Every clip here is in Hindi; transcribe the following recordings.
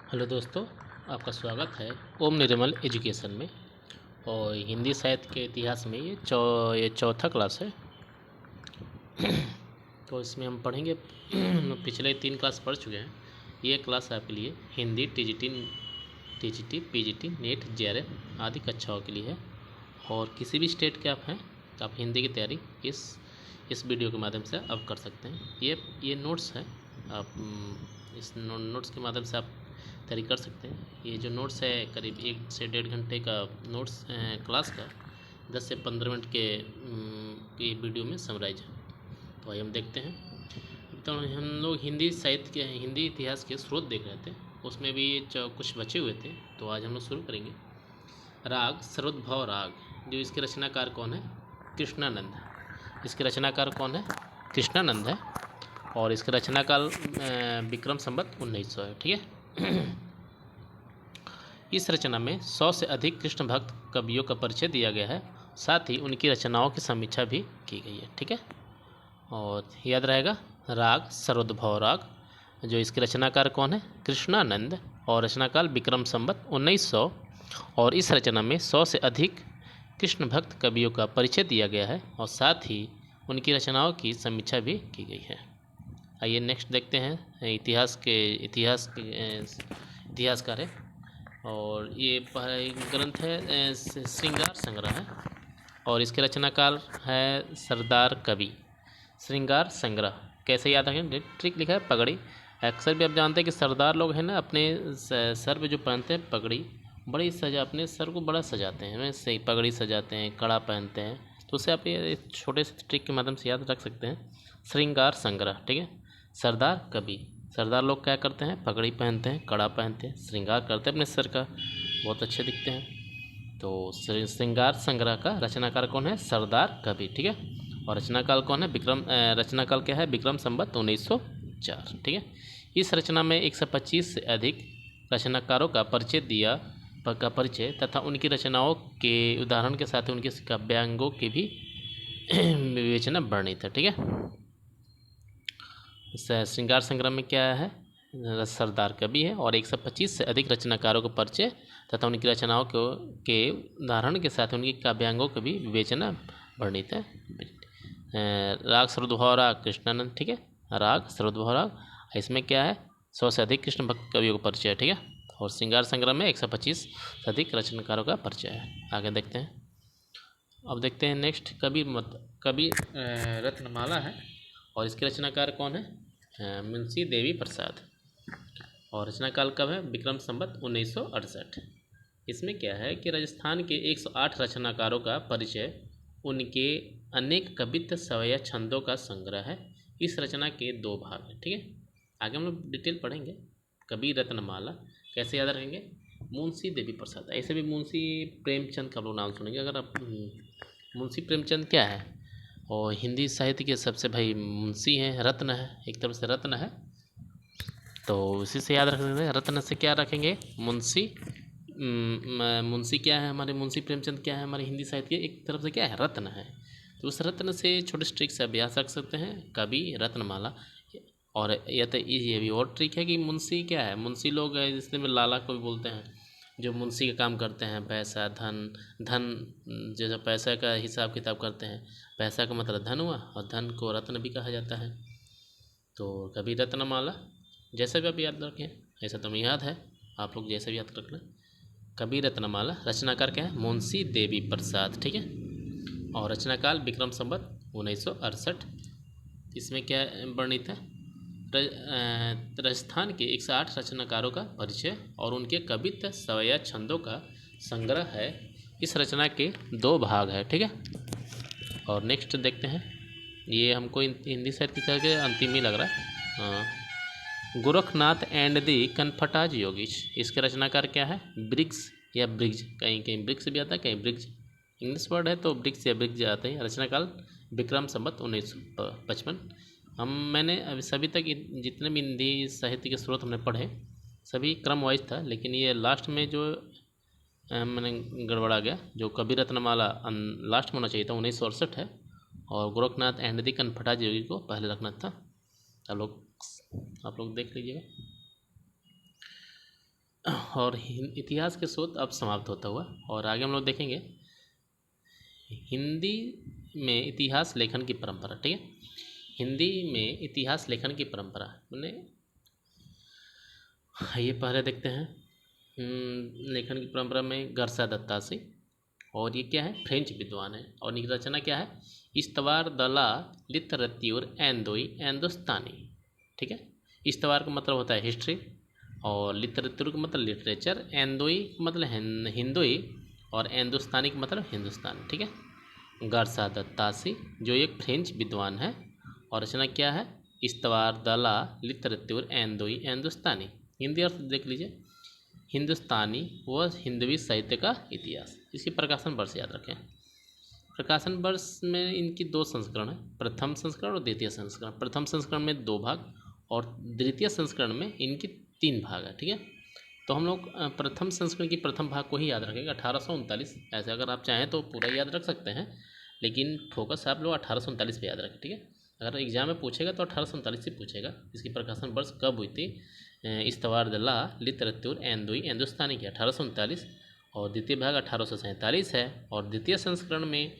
हेलो दोस्तों, आपका स्वागत है ओम निर्मल एजुकेशन में। और हिंदी साहित्य के इतिहास में ये चौथा क्लास है। तो इसमें हम पढ़ेंगे पिछले 3 क्लास पढ़ चुके हैं। ये क्लास आपके लिए Hindi TGT PGT net JRF आदि कक्षाओं के लिए है। और किसी भी स्टेट के आप हैं तो आप हिंदी की तैयारी इस वीडियो के माध्यम से आप कर सकते हैं। ये नोट्स हैं, आप इस नोट्स के माध्यम से आप तैयारी कर सकते हैं। ये जो नोट्स है करीब 1 से 1.5 घंटे का नोट्स क्लास का 10 से 15 मिनट के वीडियो में समराइज है। तो आइए हम देखते हैं। तो हम लोग हिंदी साहित्य के हिंदी इतिहास के स्रोत देख रहे थे, उसमें भी कुछ बचे हुए थे। तो आज हम लोग शुरू करेंगे। राग सर्वोद्भव राग, जो इसके रचनाकार कौन है? कृष्णानंद। इसके रचनाकार कौन है? कृष्णानंद है। और इसके रचनाकाल विक्रम संवत 1900 है। ठीक है। इस रचना में 100 से अधिक कृष्ण भक्त कवियों का परिचय दिया गया है, साथ ही उनकी रचनाओं की समीक्षा भी की गई है। ठीक है। और याद रहेगा, राग सर्वोद्भव राग, जो इसके रचनाकार कौन है? कृष्णानंद। और रचनाकाल विक्रम संवत 1900। और इस रचना में 100 से अधिक कृष्ण भक्त कवियों का परिचय दिया गया है और साथ ही उनकी रचनाओं की समीक्षा भी की गई है। आइए नेक्स्ट देखते हैं। इतिहासकार है और ये ग्रंथ है श्रृंगार संग्रह है। और इसके रचनाकाल है सरदार कवि। श्रृंगार संग्रह कैसे याद रखें? ट्रिक लिखा है पगड़ी। अक्सर भी आप जानते हैं कि सरदार लोग हैं ना, अपने सर पे जो पहनते हैं पगड़ी, बड़ी अपने सर को बड़ा सजाते हैं, वैसे सही पगड़ी सजाते हैं, कड़ा पहनते हैं। तो उसे आप ये छोटे से ट्रिक के माध्यम से याद रख सकते हैं। श्रृंगार संग्रह। ठीक है। सरदार कवि, सरदार लोग क्या करते हैं? पगड़ी पहनते हैं, कड़ा पहनते हैं, श्रृंगार करते हैं अपने सर का, बहुत अच्छे दिखते हैं। तो श्रृंगार संग्रह का रचनाकार कौन है? सरदार कवि। ठीक है। और रचनाकाल कौन है? रचनाकाल क्या है? विक्रम संवत 1904। ठीक है। इस रचना में 125 से अधिक रचनाकारों का परिचय तथा उनकी रचनाओं के उदाहरण के साथ उनके काव्यांगों की भी विवेचना वर्णित है। ठीक है। श्रृंगार संग्रह में क्या है? सरदार कवि है और 125 से अधिक रचनाकारों का परिचय तथा उनकी रचनाओं के उदाहरण के साथ उनकी काव्यांगों की भी विवेचना वर्णित है। राग सर्वोद्भव राग कृष्णानंद। ठीक है। राग सर्वोद्भव राग, इसमें क्या है? 100 से अधिक कृष्ण भक्त कवियों का परिचय है। ठीक है। और श्रृंगार संग्रह में 125 से अधिक रचनाकारों का परिचय है। आगे देखते हैं। अब देखते हैं नेक्स्ट। कवि रत्नमाला है और इसके रचनाकार कौन है? मुंशी देवी प्रसाद। और रचनाकाल कब है? विक्रम संवत 1968। इसमें क्या है कि राजस्थान के 108 रचनाकारों का परिचय, उनके अनेक कवित्व सवैया छंदों का संग्रह है। इस रचना के 2 भाग हैं। ठीक है। आगे हम लोग डिटेल पढ़ेंगे। कवि रत्नमाला कैसे याद रखेंगे? मुंशी देवी प्रसाद। ऐसे भी मुंशी प्रेमचंद का लोग नाम सुनेंगे। अगर आप मुंशी प्रेमचंद क्या है? और हिंदी साहित्य के सबसे भाई मुंशी हैं, रत्न है, एक तरफ से रत्न है। तो इसी से याद रखेंगे। रत्न से क्या रखेंगे? मुंशी क्या है? हमारे मुंशी प्रेमचंद क्या है? हमारे हिंदी साहित्य के एक तरफ से क्या है? रत्न है। तो उस रत्न से छोटे ट्रिक से अभ्यास रख सकते हैं। कवि रत्नमाला। और ये भी और ट्रिक है कि मुंशी क्या है? मुंशी लोग जिसमें लाला को भी बोलते हैं, जो मुंशी का काम करते हैं। पैसा धन जैसे पैसा का हिसाब किताब करते हैं। पैसा का मतलब धन हुआ और धन को रत्न भी कहा जाता है। तो कवि रत्नमाला जैसे भी आप याद रखें, ऐसा तो हमें याद है, आप लोग जैसे भी याद रखना। कवि रत्नमाला, रचनाकार क्या है? मुंशी देवी प्रसाद। ठीक है। और रचनाकाल विक्रम संवत 1968। इसमें क्या वर्णित है? राजस्थान के 108 रचनाकारों का परिचय और उनके कवित्व सवैया छंदों का संग्रह है। इस रचना के 2 भाग है। ठीक है। और नेक्स्ट देखते हैं। ये हमको हिंदी साहित्य के अंतिम ही लग रहा है। Gorakhnath and the Kanphatas yogis. इसके रचनाकार क्या है? ब्रिग्स या ब्रिग्ज, कहीं कहीं ब्रिग्स भी आता है, कहीं ब्रिग्ज। इंग्लिश वर्ड है तो ब्रिग्स या ब्रिग्ज आते हैं। रचनाकाल विक्रम संवत 1955। मैंने अभी सभी तक जितने भी हिंदी साहित्य के स्रोत हमने पढ़े सभी क्रम वाइज था, लेकिन ये लास्ट में जो मैंने गड़बड़ा गया, जो कवि रत्नमाला लास्ट में होना चाहिए था, 1968 है। और गोरखनाथ एंड दी कनफटाज योगी को पहले रखना था। आप लोग देख लीजिएगा। और इतिहास के शोध अब समाप्त होता हुआ। और आगे हम लोग देखेंगे हिंदी में इतिहास लेखन की परंपरा। ठीक है, हिंदी में इतिहास लेखन की परंपरा मैंने ये पहले देखते हैं। लेखन की परंपरा में गर्सा दत्तासी, और ये क्या है, फ्रेंच विद्वान है। और इनकी रचना क्या है, इस्तवार दला लितरत्यूर एंदोई एंदोस्तानी। ठीक है, इस्तवार का मतलब होता है हिस्ट्री, और लिटरेचर का मतलब लिटरेचर, एंदोई का मतलब हिंदोई, और एंदोस्तानी का मतलब हिंदुस्तान। ठीक है, गर्सा दत्तासी जो एक फ्रेंच विद्वान है, और रचना क्या है, इस्तवार दला लिटरेचर एंदोई एंदोस्तानी। हिंदी अर्थ देख लीजिए, हिंदुस्तानी व हिंदवी साहित्य का इतिहास। इसकी प्रकाशन वर्ष याद रखें। प्रकाशन वर्ष में इनकी 2 संस्करण है, प्रथम संस्करण और द्वितीय संस्करण। प्रथम संस्करण में 2 भाग, और द्वितीय संस्करण में इनकी 3 भाग है। ठीक है, तो हम लोग प्रथम संस्करण की प्रथम भाग को ही याद रखेंगे, 1839। ऐसे अगर आप चाहें तो पूरा याद रख सकते हैं, लेकिन फोकस आप लोग 1839 पे याद रखें। ठीक है, अगर एग्जाम में पूछेगा तो 1839 से पूछेगा इसकी प्रकाशन वर्ष कब हुई थी। इस्तवार दला लितरत्यूर एंदोई एंदुस्तानी की 1839, और द्वितीय भाग 1847 है, और द्वितीय संस्करण में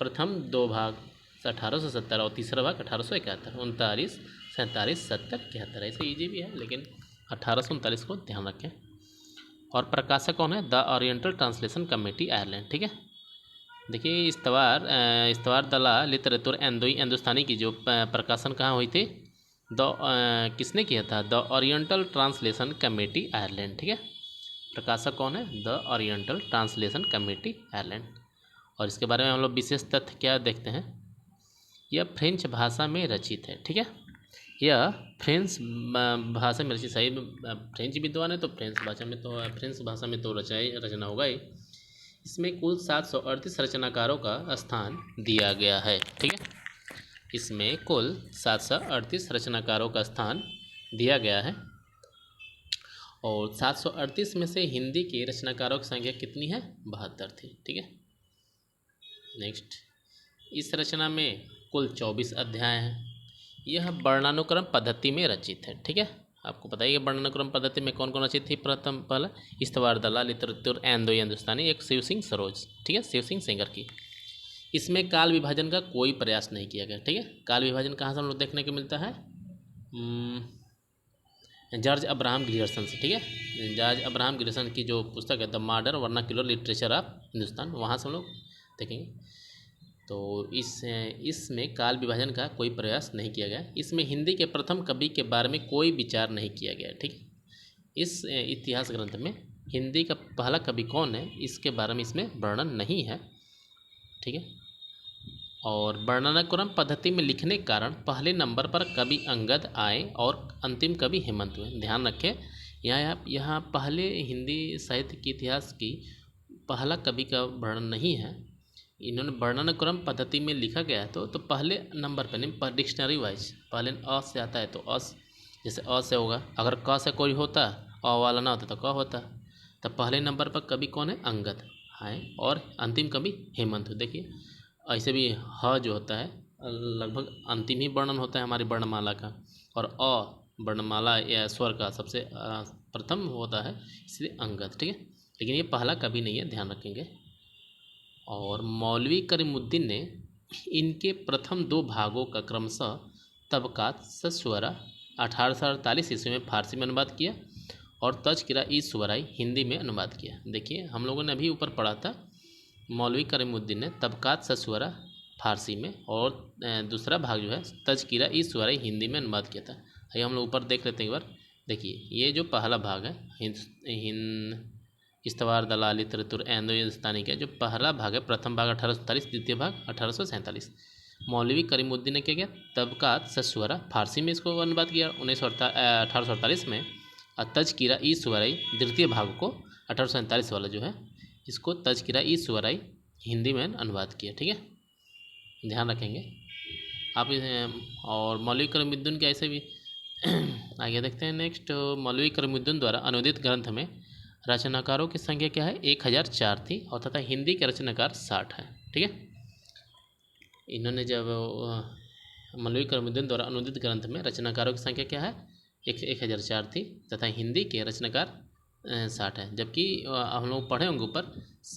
प्रथम 2 भाग 1870 और तीसरा भाग 1871, 39, 47, 70, 71। ऐसे ईजी भी है, लेकिन 1839 को ध्यान रखें। और प्रकाशक कौन है, the oriental translation committee Ireland. ठीक है, देखिए इस्तवार दला लिटरेचर एंदोई हिंदुस्तानी की जो प्रकाशन कहाँ हुई थी, किसने किया था, the oriental translation committee Ireland. ठीक है, प्रकाशक कौन है, the oriental translation committee Ireland. और इसके बारे में हम लोग विशेष तथ्य क्या देखते हैं, यह फ्रेंच भाषा में रचित है। ठीक है, यह फ्रेंच भाषा में रचित, सही फ्रेंच विद्वान है तो फ्रेंच भाषा में तो रचना होगा ही। इसमें कुल 738 रचनाकारों का स्थान दिया गया है। ठीक है, इसमें कुल 738 रचनाकारों का स्थान दिया गया है, और 738 में से हिंदी के रचनाकारों की संख्या कितनी है, 72 थी। ठीक है, नेक्स्ट, इस रचना में कुल 24 अध्याय हैं। यह वर्णानुक्रम पद्धति में रचित है। ठीक है, आपको पता ही है वर्णानुक्रम पद्धति में कौन कौन रचित थी। पहला इस्तवार दला लिटरेचर एंदोई हिंदुस्तानी, एक शिव सिंह सरोज। ठीक है, शिव सिंह सेंगर की। इसमें काल विभाजन का कोई प्रयास नहीं किया गया। ठीक है, काल विभाजन कहाँ से हम लोग देखने को मिलता है, जॉर्ज अब्राहम ग्रियर्सन से। ठीक है, जॉर्ज अब्राहम ग्रियर्सन की जो पुस्तक है the modern vernacular literature of Hindustan, वहाँ से हम लोग देखेंगे। तो इसमें काल विभाजन का कोई प्रयास नहीं किया गया। इसमें हिंदी के प्रथम कवि के बारे में कोई विचार नहीं किया गया। ठीक है, इस इतिहास ग्रंथ में हिंदी का पहला कवि कौन है इसके बारे में इसमें वर्णन नहीं है। ठीक है, और वर्णनानुक्रम पद्धति में लिखने के कारण पहले नंबर पर कवि अंगद आए और अंतिम कवि हेमंत हुए। ध्यान रखें, यहाँ पहले हिंदी साहित्य के इतिहास की पहला कवि का वर्णन नहीं है। इन्होंने वर्णनानुक्रम पद्धति में लिखा गया है, तो पहले नंबर पर नहीं, पर डिक्शनरी वाइज पहले अ से आता है तो अ, जैसे अ से होगा, अगर क से कोई होता अ वाला ना होता तो क होता। तो पहले नंबर पर कवि कौन है, अंगद आए, और अंतिम कवि हेमंत। देखिए ऐसे भी ह जो होता है लगभग अंतिम ही वर्णन होता है हमारी वर्णमाला का, और अ वर्णमाला या स्वर का सबसे प्रथम होता है, इसलिए अंगद। ठीक है, लेकिन ये पहला कवि नहीं है, ध्यान रखेंगे। और मौलवी करीमुद्दीन ने इनके प्रथम 2 भागों का क्रमशः तबकात सस्वरा 1848 ईस्वी में फारसी में अनुवाद किया, और तज़किरा ई शुअराई हिंदी में अनुवाद किया। देखिए हम लोगों ने अभी ऊपर पढ़ा था, मौलवी करीमुद्दीन ने तबकात सस्वरा फारसी में, और दूसरा भाग जो है तज़किरा ई शुअराई हिंदी में अनुवाद किया था। आइए हम लोग ऊपर देख लेते हैं एक बार। देखिए ये जो पहला भाग है इस्तवार दला लिटरेचर एंदो हिंदुस्तानी का जो पहला भाग है, प्रथम भाग 1847, द्वितीय भाग 1847। मौलवी करीमुद्दीन ने क्या किया, तबकात सस्वरा फारसी में इसको अनुवाद किया 1848 में, और तज़किरा ई शुअराई द्वितीय भाग को 1847 वाला जो है इसको तज़किरा ई शुअराई हिंदी में अनुवाद किया। ठीक है, ध्यान रखेंगे आप। और मौलवी करीमुद्दीन के ऐसे भी आगे देखते हैं। नेक्स्ट, मौलवी करीमुद्दीन द्वारा अनुदित ग्रंथ में रचनाकारों की संख्या क्या है, 1004 थी, और तथा हिंदी के रचनाकार 60 हैं। ठीक है, इन्होंने जब मौलवी करीमुद्दीन द्वारा अनुदित ग्रंथ में रचनाकारों की संख्या क्या है, 1004 थी, तथा हिंदी के रचनाकार 60 है, जबकि हम लोग पढ़े होंगे ऊपर,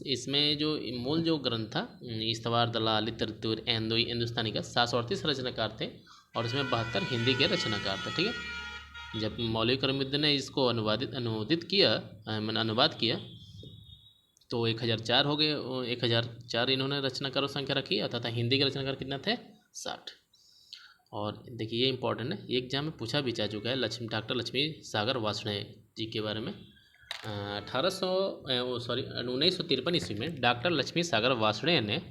इसमें जो मूल जो ग्रंथ था इस्तवार दलाल लितरतुर एंदोई हिंदुस्तानी का 738 रचनाकार थे और इसमें 72 हिंदी के रचनाकार थे। ठीक है, जब मौलवी करीमुद्दीन ने इसको अनुवादित किया, मैंने अनुवाद किया, तो 1004 हो गए। 1004 इन्होंने रचनाकारों संख्या रखी, तथा हिंदी के रचनाकार कितना थे 60। और देखिए ये इंपॉर्टेंट है, ये एग्जाम में पूछा भी जा चुका है, डॉक्टर लक्ष्मी सागर वार्ष्णेय जी के बारे में। 1953 ईस्वी में डॉक्टर लक्ष्मी सागर वार्ष्णेय ने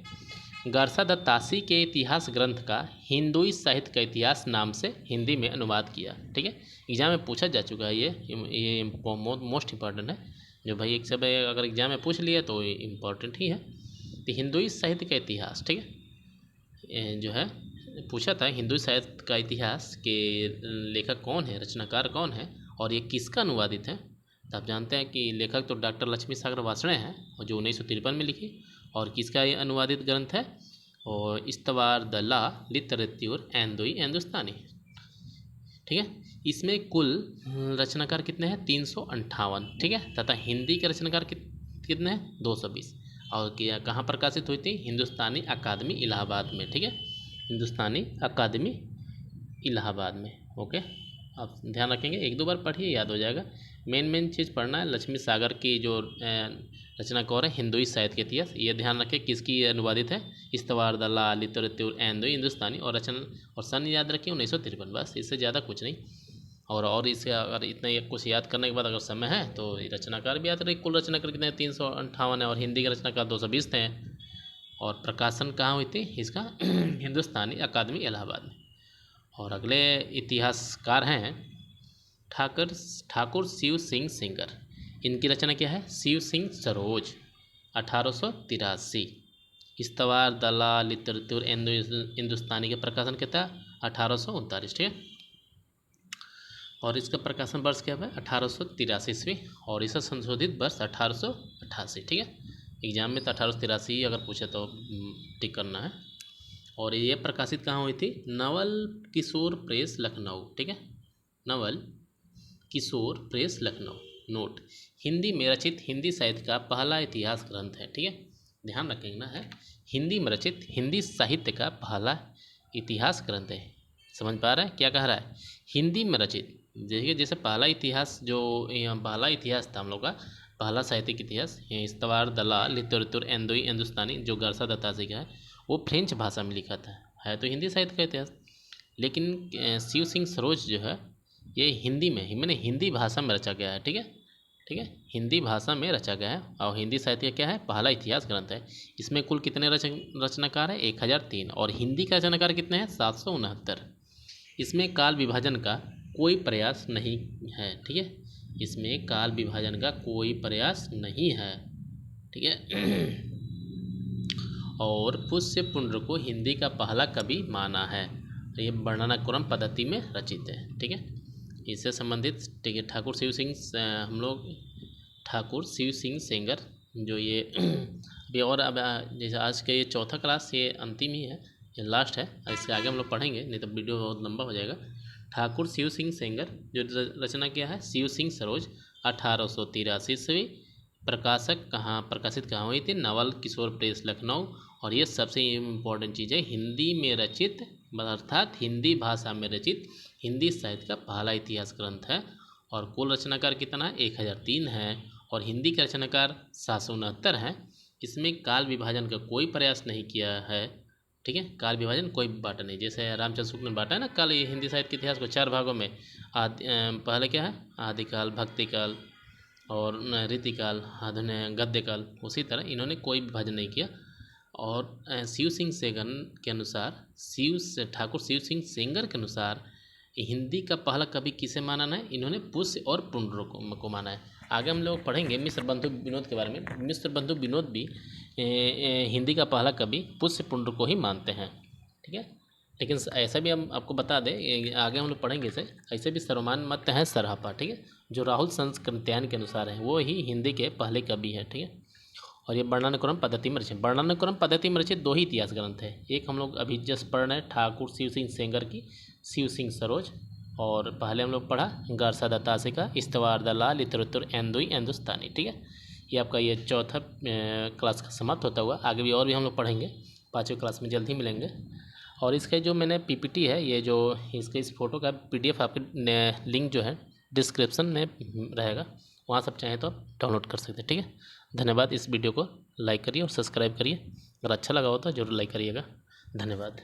गारसा द तासी के इतिहास ग्रंथ का हिंदुई साहित्य का इतिहास नाम से हिंदी में अनुवाद किया। ठीक है, एग्जाम में पूछा जा चुका है, ये मोस्ट इंपॉर्टेंट है, जो भाई एक सब अगर एग्जाम में पूछ लिया तो इम्पोर्टेंट ही है। तो हिंदुई साहित्य का इतिहास, ठीक है, जो है पूछा था हिंदुई साहित्य का इतिहास के लेखक कौन है, रचनाकार कौन है और ये किसका अनुवादित है। तो आप जानते हैं कि लेखक तो डॉक्टर लक्ष्मी सागर वार्ष्णेय हैं और जो 1953 में लिखी, और किसका ये अनुवादित ग्रंथ है, और इस्तवार द ला लितरत्यूर एंदोई हिंदुस्तानी। ठीक है, इसमें कुल रचनाकार कितने हैं 358। ठीक है, तथा हिंदी के रचनाकार कितने हैं 220। और क्या कहाँ प्रकाशित हुई थी, हिंदुस्तानी अकादमी इलाहाबाद में। ठीक है, हिंदुस्तानी अकादमी इलाहाबाद में। ओके, आप ध्यान रखेंगे, एक दो बार पढ़िए याद हो जाएगा। मेन चीज़ पढ़ना है लक्ष्मी सागर की जो रचनाकार है हिंदुई साहित्य के इतिहास, ये ध्यान रखें किसकी अनुवादित है, इस्तवार द ला लितरत्यूर एंदोई हिंदुस्तानी, और और सन याद रखिए 1953, बस इससे ज़्यादा कुछ नहीं। और इससे अगर इतना कुछ याद करने के बाद अगर समय है तो रचनाकार भी याद रखिए, कुल रचनाकार कितने 358 है और हिंदी के रचनाकार 220 थे। और प्रकाशन कहाँ हुई थी इसका, हिंदुस्तानी अकादमी इलाहाबाद में। और अगले इतिहासकार हैं ठाकुर शिव सिंह सेंगर। इनकी रचना क्या है, शिव सिंह सरोज 1883। इस्तवार दला लितरतुर हिंदुस्तानी के प्रकाशन क्या था 1839। ठीक है, और इसका प्रकाशन वर्ष क्या है 1883 और इसका संशोधित वर्ष 1888। ठीक है, एग्जाम में तो 1883 अगर पूछे तो टिक करना है। और ये प्रकाशित कहाँ हुई थी, नवल किशोर प्रेस लखनऊ। ठीक है, नवल किशोर प्रेस लखनऊ। नोट, हिंदी में रचित हिंदी साहित्य का पहला इतिहास ग्रंथ है। ठीक है, ध्यान रखना है, हिंदी में रचित हिंदी साहित्य का पहला इतिहास ग्रंथ है। समझ पा रहे हैं क्या कह रहा है, हिंदी में रचित। देखिए जैसे पहला इतिहास जो पहला इतिहास था हम लोग का, पहला साहित्यिक इतिहास इस्तवार दला लितरतुर एंदोई हिंदुस्तानी जो गारसा द तासी का है, वो फ्रेंच भाषा में लिखा था, है तो हिंदी साहित्य का इतिहास। लेकिन शिव सिंह सरोज जो है ये हिंदी में मैंने हिंदी भाषा में रचा गया है। ठीक है, ठीक है, हिंदी भाषा में रचा गया है और हिंदी साहित्य का क्या है पहला इतिहास ग्रंथ है। इसमें कुल कितने रचनाकार है 1003 और हिंदी का रचनाकार कितने हैं 769। इसमें काल विभाजन का कोई प्रयास नहीं है। ठीक है, इसमें काल विभाजन का कोई प्रयास नहीं है। ठीक है, और पुष्य पुंड्र को हिंदी का पहला कवि माना है। ये वर्णनाक्रम पद्धति में रचित है। ठीक है, इससे संबंधित ठीक है ठाकुर शिव सिंह हम लोग ठाकुर शिव सिंह सेंगर जो ये अभी और अब जैसे आज का ये चौथा क्लास ये अंतिम ही है, ये लास्ट है, इसके आगे हम लोग पढ़ेंगे नहीं तो वीडियो बहुत लंबा हो जाएगा। ठाकुर शिव सिंह सेंगर जो रचना किया है शिव सिंह सरोज 1883 प्रकाशित कहाँ हुई थी, नवल किशोर प्रेस लखनऊ। और ये सबसे इम्पोर्टेंट चीज़ है, हिंदी में रचित अर्थात हिंदी भाषा में रचित हिंदी साहित्य का पहला इतिहास ग्रंथ है। और कुल रचनाकार कितना है 1003 है और हिंदी के रचनाकार 769 है। इसमें काल विभाजन का कोई प्रयास नहीं किया है। ठीक है, काल विभाजन कोई बांटा नहीं, जैसे रामचंद्र शुक्ल ने बांटा है ना काल ये हिंदी साहित्य के इतिहास को 4 भागों में। पहले क्या है आदिकाल, भक्तिकाल और रीतिकाल, आधुनिक गद्यकाल, उसी तरह इन्होंने कोई विभाजन नहीं किया। और शिव सिंह सेंगर के अनुसार ठाकुर शिव सिंह सेंगर के अनुसार हिंदी का पहला कवि किसे माना है, इन्होंने पुष्य और पुंड्र को माना है। आगे हम लोग पढ़ेंगे मिश्र बंधु विनोद के बारे में। मिश्र बंधु विनोद भी हिंदी का पहला कवि पुष्य पुंड्र को ही मानते हैं। ठीक है, लेकिन ऐसा भी हम आपको बता दें आगे हम लोग पढ़ेंगे इसे, ऐसे भी सर्वमान्य मत हैं सराहपा। ठीक है, जो राहुल संस्कृत्यायन के अनुसार है वो ही हिंदी के पहले कवि हैं। ठीक है, और ये वर्णनाक्रम पद्धति में रचित, वर्णनाक्रम पद्धति में रचित 2 ही इतिहास ग्रंथ है। एक हम लोग अभी जस्ट पढ़ रहे हैं ठाकुर शिव सिंह सेंगर की शिव सिंह सरोज और पहले हम लोग पढ़ा गारसा दतासे का इस्तवार दलाल लितरतुर एंदुई हिंदुस्तानी। ठीक है, ये आपका ये चौथा क्लास का समाप्त होता हुआ। आगे भी और भी हम लोग पढ़ेंगे, 5वीं क्लास में जल्द ही मिलेंगे। और इसका जो मैंने पीपीटी है, ये जो इसके इस फोटो का पीडीएफ आपके लिंक जो है डिस्क्रिप्शन में रहेगा, वहाँ सब चाहें तो आप डाउनलोड कर सकते हैं। ठीक है, धन्यवाद। इस वीडियो को लाइक करिए और सब्सक्राइब करिए। अगर अच्छा लगा हो तो ज़रूर लाइक करिएगा। धन्यवाद।